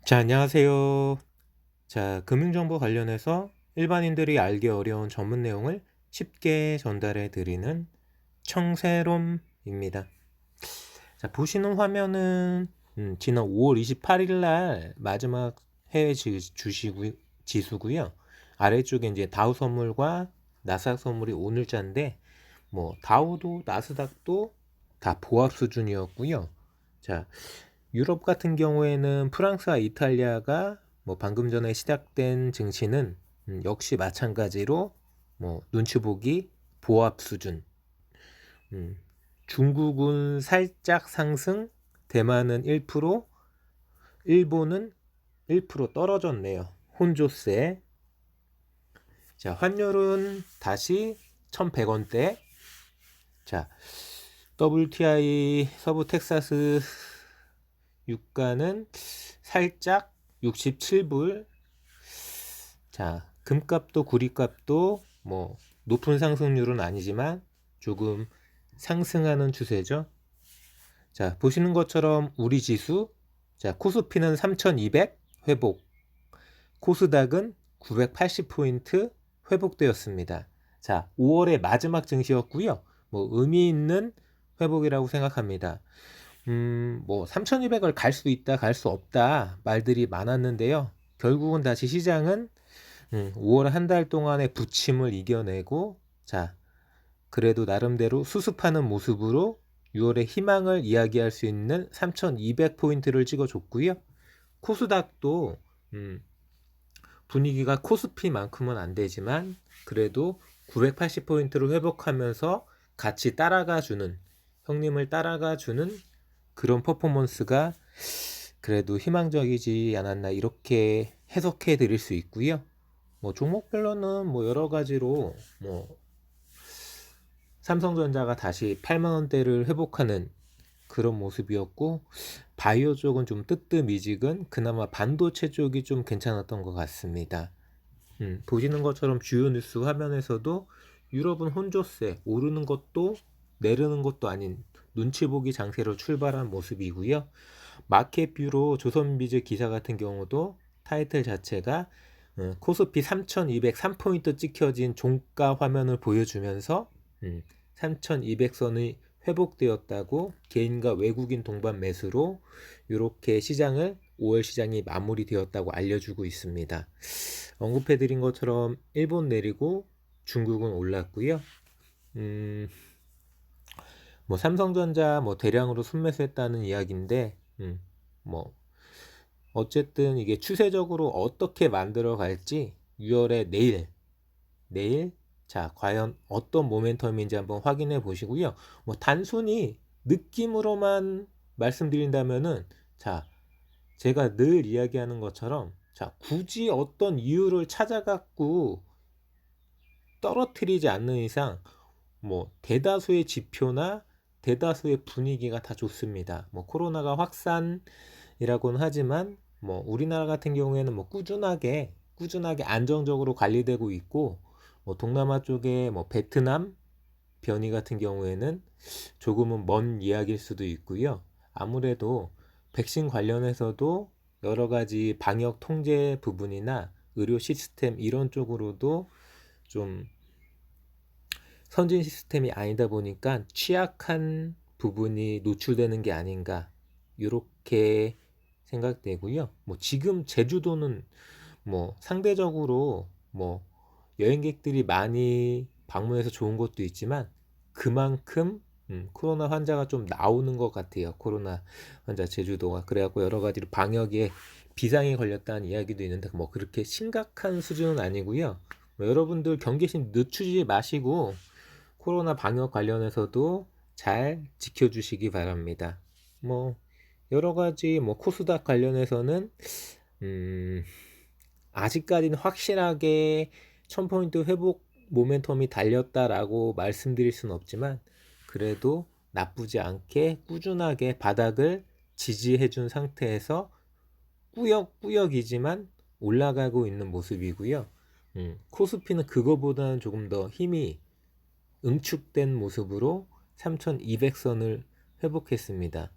자, 안녕하세요. 자, 금융정보 관련해서 일반인들이 알기 어려운 전문 내용을 쉽게 전달해 드리는 청새롬입니다. 자, 보시는 화면은 지난 5월 28일 날 마지막 해외 지수고요. 아래쪽에 이제 다우 선물과 나스닥 선물이 오늘자인데 뭐 다우도 나스닥도 다 보합 수준이었고요. 자, 유럽 같은 경우에는 프랑스와 이탈리아가 뭐 방금 전에 시작된 증시는 역시 마찬가지로 뭐 눈치 보기 보합 수준. 음, 중국은 살짝 상승, 대만은 1%, 일본은 1% 떨어졌네요. 혼조세. 자, 환율은 다시 1,100원대. 자, WTI 서부 텍사스 유가는 살짝 67불. 자, 금값도 구리값도 뭐 높은 상승률은 아니지만 조금 상승하는 추세죠. 자, 보시는 것처럼 우리 지수, 자, 코스피는 3200 회복, 코스닥은 980포인트 회복되었습니다. 자, 5월의 마지막 증시였고요. 뭐 의미 있는 회복이라고 생각합니다. 뭐 3,200을 갈 수 있다, 갈 수 없다 말들이 많았는데요. 결국은 다시 시장은 5월 한 달 동안의 부침을 이겨내고, 자, 그래도 나름대로 수습하는 모습으로 6월의 희망을 이야기할 수 있는 3,200포인트를 찍어줬고요. 코스닥도 분위기가 코스피만큼은 안 되지만 그래도 980포인트를 회복하면서 같이 따라가주는, 형님을 따라가주는 그런 퍼포먼스가 그래도 희망적이지 않았나 이렇게 해석해 드릴 수 있고요. 뭐 종목별로는 뭐 여러 가지로 뭐 삼성전자가 다시 8만 원대를 회복하는 그런 모습이었고, 바이오 쪽은 좀 뜨뜻미지근, 그나마 반도체 쪽이 좀 괜찮았던 것 같습니다. 보시는 것처럼 주요 뉴스 화면에서도 유럽은 혼조세, 오르는 것도 내리는 것도 아닌 눈치 보기 장세로 출발한 모습이고요. 마켓뷰로 조선비즈 기사 같은 경우도 타이틀 자체가 코스피 3203포인트 찍혀진 종가 화면을 보여주면서 3200선이 회복되었다고, 개인과 외국인 동반 매수로 이렇게 시장을 5월 시장이 마무리되었다고 알려주고 있습니다. 언급해드린 것처럼 일본 내리고 중국은 올랐고요. 음, 뭐 삼성전자 뭐 대량으로 순매수했다는 이야기인데, 뭐 어쨌든 이게 추세적으로 어떻게 만들어 갈지 6월에 내일 자 과연 어떤 모멘텀인지 한번 확인해 보시고요. 뭐 단순히 느낌으로만 말씀드린다면은, 자, 제가 늘 이야기하는 것처럼, 자, 굳이 어떤 이유를 찾아갖고 떨어뜨리지 않는 이상 뭐 대다수의 지표나 대다수의 분위기가 다 좋습니다. 뭐 코로나가 확산이라고는 하지만 뭐 우리나라 같은 경우에는 뭐 꾸준하게 안정적으로 관리되고 있고, 뭐 동남아 쪽에 뭐 베트남 변이 같은 경우에는 조금은 먼 이야기일 수도 있고요. 아무래도 백신 관련해서도 여러 가지 방역 통제 부분이나 의료 시스템 이런 쪽으로도 좀 선진 시스템이 아니다 보니까 취약한 부분이 노출되는 게 아닌가 이렇게 생각되고요. 뭐 지금 제주도는 뭐 상대적으로 뭐 여행객들이 많이 방문해서 좋은 것도 있지만 그만큼 코로나 환자가 좀 나오는 것 같아요. 코로나 환자 제주도가 그래갖고 여러 가지로 방역에 비상이 걸렸다는 이야기도 있는데 뭐 그렇게 심각한 수준은 아니고요. 뭐 여러분들 경계심 늦추지 마시고 코로나 방역 관련해서도 잘 지켜주시기 바랍니다. 뭐 여러 가지 뭐 코스닥 관련해서는 음, 아직까지는 확실하게 1000포인트 회복 모멘텀이 달렸다라고 말씀드릴 수는 없지만 그래도 나쁘지 않게 꾸준하게 바닥을 지지해 준 상태에서 꾸역꾸역이지만 올라가고 있는 모습이고요. 코스피는 그거보다는 조금 더 힘이 응축된 모습으로 3200선을 회복했습니다.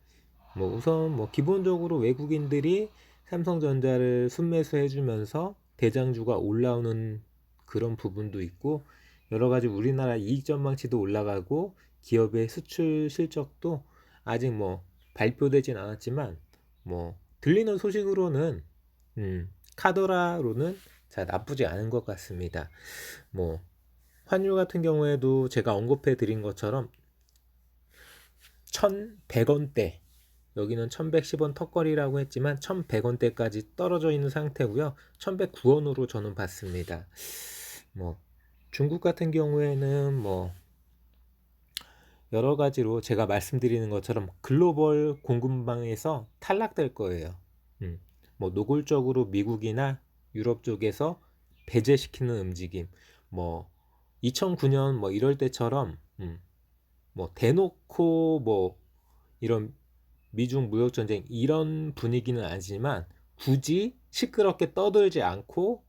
뭐 우선 뭐 기본적으로 외국인들이 삼성전자를 순매수해 주면서 대장주가 올라오는 그런 부분도 있고, 여러 가지 우리나라 이익 전망치도 올라가고 기업의 수출 실적도 아직 뭐 발표되진 않았지만 뭐 들리는 소식으로는 카더라로는 자 나쁘지 않은 것 같습니다. 뭐 환율 같은 경우에도 제가 언급해 드린 것처럼 1100원대, 여기는 1110원 턱걸이라고 했지만 1100원대까지 떨어져 있는 상태고요. 1109원으로 저는 봤습니다. 뭐 중국 같은 경우에는 뭐 여러 가지로 제가 말씀드리는 것처럼 글로벌 공급망에서 탈락될 거예요. 뭐 노골적으로 미국이나 유럽 쪽에서 배제시키는 움직임, 뭐 2009년 뭐 이럴 때처럼 뭐 대놓고 뭐 이런 미중 무역 전쟁 이런 분위기는 아니지만 굳이 시끄럽게 떠들지 않고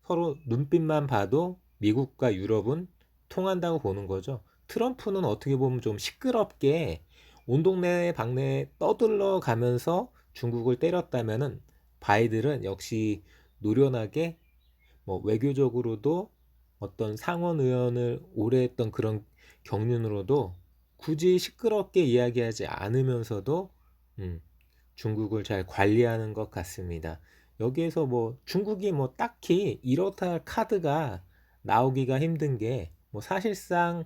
서로 눈빛만 봐도 미국과 유럽은 통한다고 보는 거죠. 트럼프는 어떻게 보면 좀 시끄럽게 온 동네 방네 떠들러 가면서 중국을 때렸다면은 바이든은 역시 노련하게 뭐 외교적으로도 어떤 상원 의원을 오래 했던 그런 경륜으로도 굳이 시끄럽게 이야기하지 않으면서도 중국을 잘 관리하는 것 같습니다. 여기에서 뭐 중국이 뭐 딱히 이렇다 할 카드가 나오기가 힘든 게 뭐 사실상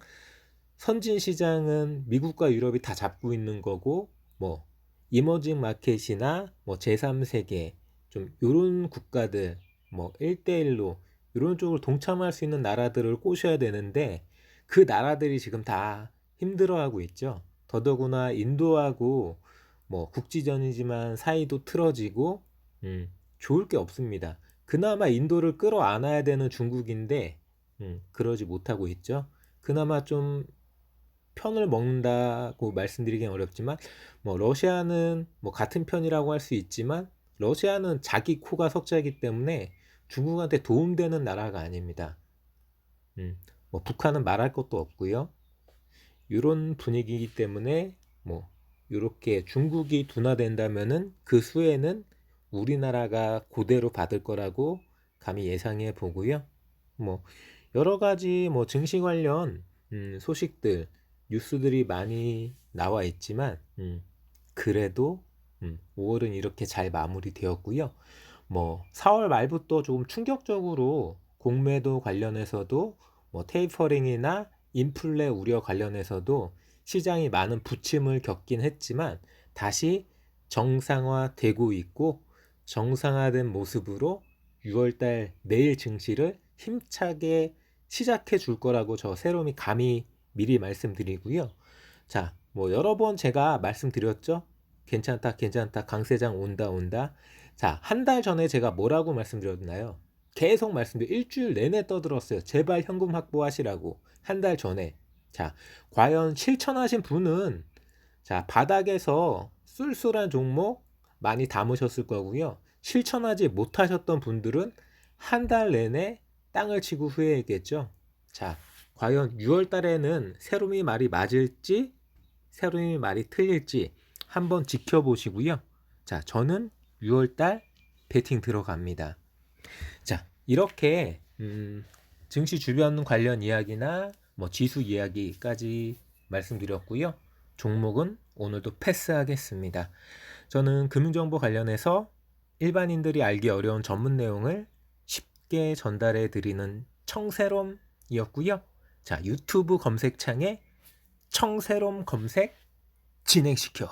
선진 시장은 미국과 유럽이 다 잡고 있는 거고, 뭐 이머징 마켓이나 뭐 제3세계 좀 요런 국가들 뭐 1대1로 이런 쪽으로 동참할 수 있는 나라들을 꼬셔야 되는데 그 나라들이 지금 다 힘들어하고 있죠. 더더구나 인도하고 뭐 국지전이지만 사이도 틀어지고 좋을 게 없습니다. 그나마 인도를 끌어안아야 되는 중국인데 그러지 못하고 있죠. 그나마 좀 편을 먹는다고 말씀드리긴 어렵지만 뭐 러시아는 뭐 같은 편이라고 할 수 있지만 러시아는 자기 코가 석자이기 때문에 중국한테 도움되는 나라가 아닙니다. 뭐 북한은 말할 것도 없고요. 이런 분위기이기 때문에 뭐 이렇게 중국이 둔화된다면은 그 수혜는 우리나라가 그대로 받을 거라고 감히 예상해 보고요. 뭐 여러 가지 뭐 증시 관련 소식들 뉴스들이 많이 나와 있지만 그래도 5월은 이렇게 잘 마무리되었고요. 뭐 4월 말부터 조금 충격적으로 공매도 관련해서도 뭐 테이퍼링이나 인플레 우려 관련해서도 시장이 많은 부침을 겪긴 했지만 다시 정상화되고 있고, 정상화된 모습으로 6월달 내일 증시를 힘차게 시작해 줄 거라고 저 새롬이 감히 미리 말씀드리고요. 자, 뭐 여러 번 제가 말씀드렸죠. 괜찮다, 괜찮다, 강세장 온다, 온다. 자, 한 달 전에 제가 뭐라고 말씀드렸나요? 계속 일주일 내내 떠들었어요. 제발 현금 확보하시라고. 한 달 전에. 자, 과연 실천하신 분은 자, 바닥에서 쏠쏠한 종목 많이 담으셨을 거고요. 실천하지 못하셨던 분들은 한 달 내내 땅을 치고 후회했겠죠. 자, 과연 6월 달에는 세롬이 말이 맞을지, 세롬이 말이 틀릴지 한번 지켜보시고요. 자, 저는 6월 달 베팅 들어갑니다. 자, 이렇게 증시 주변 관련 이야기나 뭐 지수 이야기까지 말씀드렸고요. 종목은 오늘도 패스하겠습니다. 저는 금융정보 관련해서 일반인들이 알기 어려운 전문 내용을 쉽게 전달해 드리는 청새롬이었고요. 자, 유튜브 검색창에 청새롬 검색 진행시켜